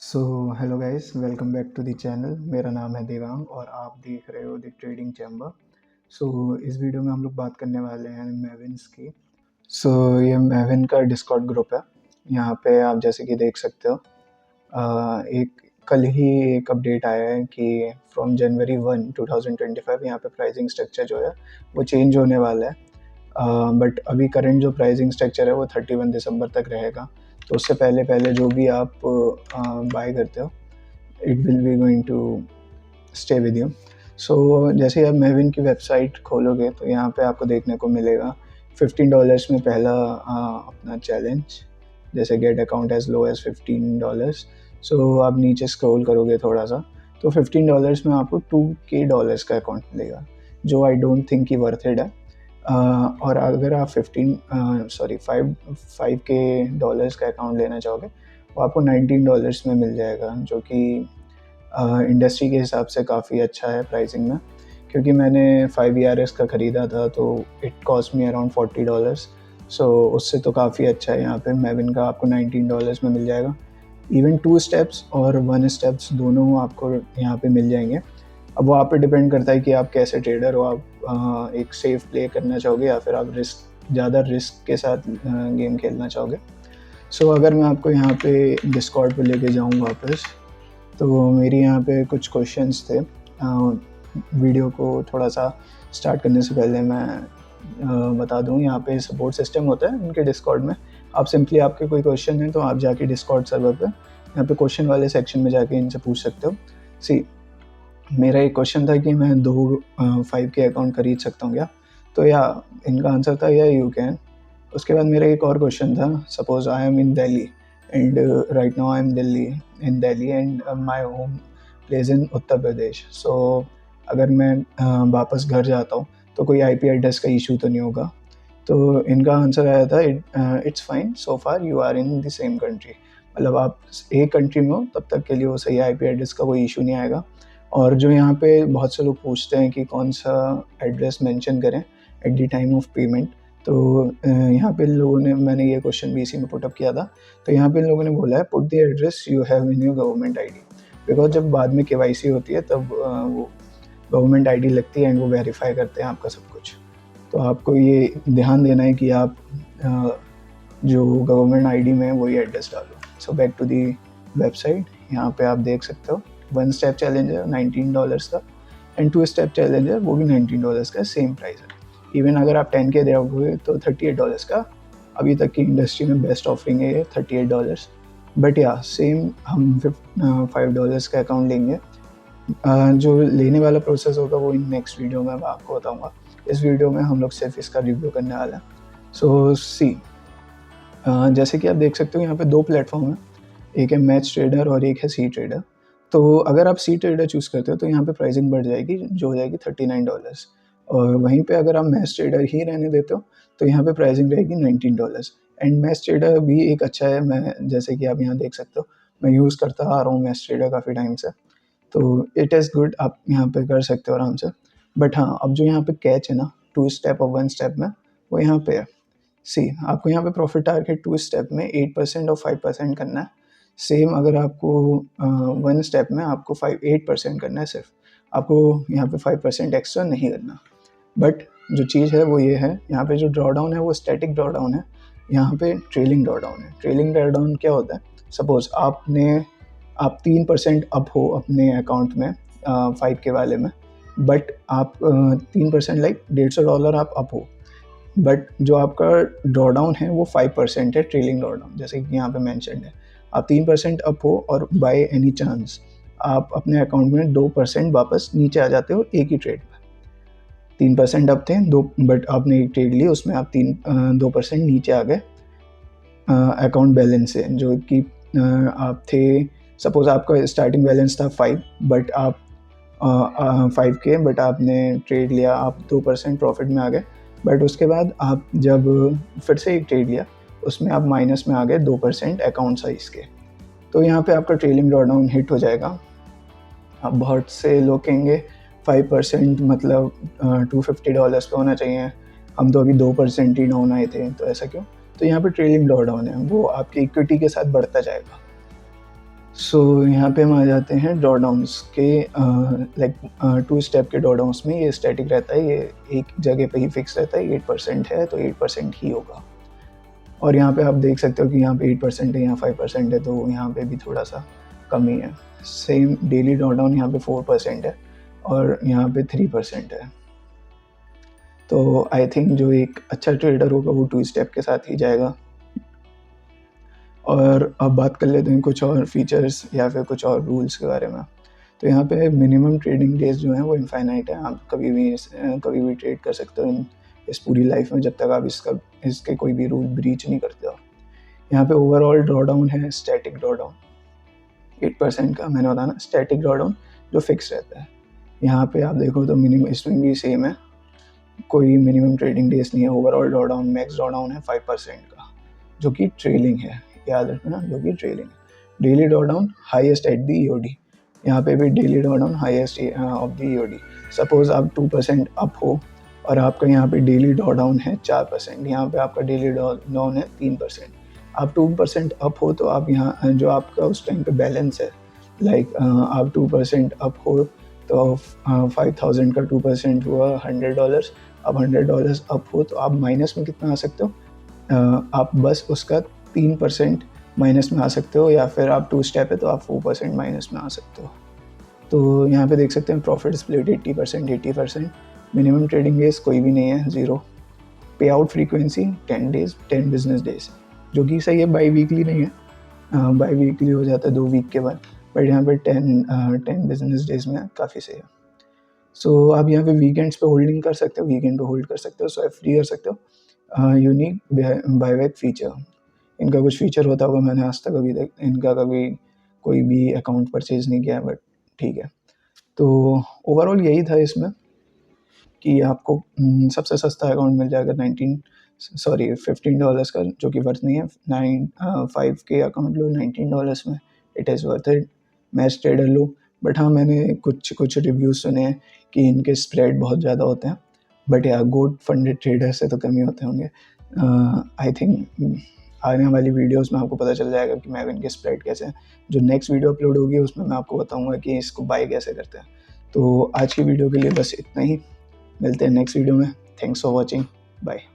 So hello guys, welcome back to the channel. मेरा नाम है देवांग और आप देख रहे हो द ट्रेडिंग चैम्बर। इस वीडियो में हम लोग बात करने वाले हैं मैविन्स की। ये मैविन का डिस्कॉर्ड ग्रुप है। यहाँ पे आप जैसे कि देख सकते हो, एक कल ही एक अपडेट आया है कि फ्रॉम जनवरी 1 2025 यहाँ पे प्राइसिंग स्ट्रक्चर जो है वो चेंज होने वाला है। बट अभी करंट जो प्राइसिंग स्ट्रक्चर है वो 31 दिसंबर तक रहेगा। तो उससे पहले पहले जो भी आप बाय करते हो, it will be going to stay with you. जैसे ही आप मेविन की वेबसाइट खोलोगे तो यहाँ पे आपको देखने को मिलेगा $15 में पहला अपना चैलेंज, जैसे get account as low as $15। आप नीचे स्क्रॉल करोगे थोड़ा सा तो $15 में आपको $2K का अकाउंट मिलेगा, जो आई डोंट थिंक कि वर्थ इट है। और अगर आप 5 का अकाउंट लेना चाहोगे वो आपको $19 में मिल जाएगा, जो कि इंडस्ट्री के हिसाब से काफ़ी अच्छा है प्राइसिंग में। क्योंकि मैंने 5 ERS का ख़रीदा था तो इट कॉस्ट मी अराउंड $40। उससे तो काफ़ी अच्छा है। यहाँ पे मेविन का आपको $19 में मिल जाएगा। इवन 2 स्टेप्स और 1 स्टेप्स दोनों आपको यहाँ पे मिल जाएंगे। अब वो आप पे डिपेंड करता है कि आप कैसे ट्रेडर हो। आप एक सेफ प्ले करना चाहोगे या फिर आप ज़्यादा रिस्क के साथ गेम खेलना चाहोगे। अगर मैं आपको यहाँ पे डिस्कॉर्ड पे लेके जाऊँ वापस, तो मेरी यहाँ पे कुछ क्वेश्चंस थे। वीडियो को थोड़ा सा स्टार्ट करने से पहले मैं बता दूँ, यहाँ पे सपोर्ट सिस्टम होता है उनके डिस्कॉर्ड में। आप सिंपली, आपके कोई क्वेश्चन है तो आप जाके डिस्कॉर्ड सर्वर पे यहाँ पे क्वेश्चन वाले सेक्शन में जाके इनसे पूछ सकते हो। मेरा एक क्वेश्चन था कि मैं 5K अकाउंट खरीद सकता हूँ क्या? तो या इनका आंसर था या यू कैन। उसके बाद मेरा एक और क्वेश्चन था, suppose I am in Delhi and right now I am in Delhi and my home place in Uttar Pradesh. अगर मैं वापस घर जाता हूँ तो कोई IP एड्रेस का इशू तो नहीं होगा? तो इनका आंसर आया था, it's fine so far you are in the same country. मतलब आप एक कंट्री में हो तब तक के लिए वो सही IP एड्रेस का कोई इशू नहीं आएगा। और जो यहाँ पे बहुत से लोग पूछते हैं कि कौन सा एड्रेस मेंशन करें at the time of payment, तो यहाँ पे लोगों ने, मैंने ये क्वेश्चन भी इसी में पुटअप किया था, तो यहाँ पे लोगों ने बोला है put the address you have in your government ID। Because जब बाद में KYC होती है तब वो गवर्नमेंट ID लगती है एंड वो वेरीफाई करते हैं आपका सब कुछ। तो आपको ये ध्यान देना है कि आप जो गवर्नमेंट ID में है वही एड्रेस डालो। बैक टू दी वेबसाइट, यहाँ पे आप देख सकते हो 1 स्टेप चैलेंज है $19 का एंड 2 स्टेप चैलेंज है वो भी $19 का, सेम प्राइस है। इवन अगर आप 10K दोगे तो $38 का अभी तक की इंडस्ट्री में बेस्ट ऑफरिंग है ये, $38। बट या सेम हम $5 का अकाउंट लेंगे। जो लेने वाला प्रोसेस होगा वो इन नेक्स्ट वीडियो में मैं आपको बताऊंगा। इस वीडियो में हम लोग सिर्फ इसका रिव्यू करने वाला है। जैसे कि आप देख सकते हो यहाँ पे 2 प्लेटफॉर्म है, एक है मैच ट्रेडर और एक है सी ट्रेडर। तो अगर आप सी ट्रेडर चूज़ करते हो तो यहाँ पे प्राइसिंग बढ़ जाएगी, जो हो जाएगी $39। और वहीं पे अगर आप मैच ट्रेडर ही रहने देते हो तो यहाँ पे प्राइसिंग रहेगी $19। एंड मैच ट्रेडर भी एक अच्छा है। मैं, जैसे कि आप यहाँ देख सकते हो, मैं यूज़ करता आ रहा हूँ मैच ट्रेडर काफ़ी टाइम से, तो इट इज़ गुड, आप यहाँ पे कर सकते हो आराम से। बट हाँ, अब जो यहाँ पे कैच है ना 2 स्टेप और 1 स्टेप में, वो यहाँ पे है। आपको यहाँ पे प्रॉफिट टारगेट 2 स्टेप में 8% और 5% करना है। सेम अगर आपको 1 स्टेप में आपको 8% करना है सिर्फ, आपको यहाँ पे 5% एक्स्ट्रा नहीं करना। बट जो चीज़ है वो ये है, यहाँ पे जो ड्रॉडाउन है वो स्टैटिक ड्रॉडाउन है, यहाँ पे ट्रेलिंग ड्रॉडाउन है। ट्रेलिंग ड्रॉडाउन क्या होता है? सपोज आप 3% अप हो अपने अकाउंट में 5K वाले में, बट आप 3% लाइक $150 आप अप हो, बट जो आपका ड्रॉडाउन है वो 5% है, ट्रेलिंग ड्रॉडाउन, जैसे कि यहाँ पे मेंशन्ड है। आप 3% अप हो और बाय एनी चांस आप अपने अकाउंट में 2% वापस नीचे आ जाते हो एक ही ट्रेड में। 3% अप थे, बट आपने एक ट्रेड ली, उसमें आप 2% नीचे आ गए अकाउंट बैलेंस से, जो कि आप थे, सपोज आपका स्टार्टिंग बैलेंस था 5, बट आप 5K, बट आपने ट्रेड लिया, आप 2% प्रॉफिट में आ गए। बट उसके बाद आप जब फिर से एक ट्रेड लिया, उसमें आप माइनस में आ गए 2% अकाउंट साइज़ के, तो यहाँ पे आपका ट्रेलिंग ड्रॉडाउन हिट हो जाएगा। अब बहुत से लोग कहेंगे 5% मतलब $250 पे होना चाहिए, हम तो अभी 2% ही डाउन आए थे, तो ऐसा क्यों? तो यहाँ पे ट्रेलिंग ड्रॉडाउन है, वो आपकी इक्विटी के साथ बढ़ता जाएगा। सो यहाँ पे हम आ जाते हैं ड्रॉडाउन्स के, लाइक 2 स्टेप के ड्रॉडाउन्स में ये स्टैटिक रहता है, ये एक जगह पे ही फिक्स रहता है, 8% है तो 8% ही होगा। और यहाँ पे आप देख सकते हो कि यहाँ पे 8% है, यहाँ 5% है, तो यहाँ पे भी थोड़ा सा कमी है। सेम डेली ड्रॉडाउन यहाँ पे 4% है और यहाँ पे 3% है। तो आई थिंक जो एक अच्छा ट्रेडर होगा वो 2 स्टेप के साथ ही जाएगा। और अब बात कर लेते हैं कुछ और फीचर्स या फिर कुछ और रूल्स के बारे में। तो यहाँ पे मिनिमम ट्रेडिंग डेज जो हैं वो इनफाइनाइट है, आप कभी भी ट्रेड कर सकते हो इस पूरी लाइफ में, जब तक आप इसके कोई भी रूल ब्रीच नहीं करते हो। यहाँ पे ओवरऑल ड्रॉडाउन है स्टैटिक ड्रॉडाउन 8% का, मैंने बताया ना स्टैटिक ड्रॉडाउन जो फिक्स रहता है। यहाँ पे आप देखो तो मिनिमम इसमें भी सेम है, कोई मिनिमम ट्रेडिंग डेज नहीं है। ओवरऑल ड्रॉडाउन मैक्स ड्रॉडाउन है 5% का, जो कि ट्रेलिंग है, याद रखना, जो कि trailing. Daily drawdown highest at the EOD, यहाँ पे भी daily drawdown highest of the EOD. Suppose आप 2% अप हो और आपका यहाँ पे डेली ड्रॉडाउन है 4%, यहाँ पे आपका डेली ड्रॉडाउन है 3%। आप 2% अप हो तो आप यहाँ जो आपका उस टाइम पे बैलेंस है, लाइक आप 2% अप हो तो 5000 का 2% हुआ $100। अब $100 अप हो तो आप माइनस में कितना आ सकते हो, आप बस उसका 3% माइनस में आ सकते हो, या फिर आप 2 स्टेप है तो आप 4% माइनस में आ सकते हो। तो यहाँ पे देख सकते हैं profit split 80%। Minimum trading days कोई भी नहीं है, 0। पे out frequency 10 days, 10 business days, जो कि सही है, बाई वीकली नहीं है, बाई वीकली हो जाता है 2 वीक के बाद, बट यहाँ पे 10 बिजनेस डेज में काफ़ी सही है। सो आप यहाँ पे वीकेंड्स पे होल्डिंग कर सकते हो, वीकेंड पे होल्ड कर सकते हो, स्वाइप फ्री कर सकते हो। यूनिक बायबैक फीचर, इनका कुछ फीचर होता होगा, मैंने आज तक अभी तक इनका कभी कोई भी अकाउंट परचेज नहीं किया, बट ठीक है। तो ओवरऑल यही था इसमें कि आपको सबसे सस्ता अकाउंट मिल जाएगा $15 का, जो कि वर्थ नहीं है। 5K अकाउंट लो $19 में, it is worth it. Match trader low, but हाँ मैंने कुछ रिव्यूज़ सुने हैं कि इनके स्प्रेड बहुत ज़्यादा होते हैं, बट या गोल्ड फंडेड ट्रेडर से तो कम ही होते होंगे। आई थिंक आने वाली वीडियोस में आपको पता चल जाएगा कि मैविन के स्प्रेड कैसे हैं। जो नेक्स्ट वीडियो अपलोड होगी उसमें मैं आपको बताऊंगा कि इसको बाय कैसे करते हैं। तो आज की वीडियो के लिए बस इतना ही, मिलते हैं नेक्स्ट वीडियो में। Thanks for watching, bye.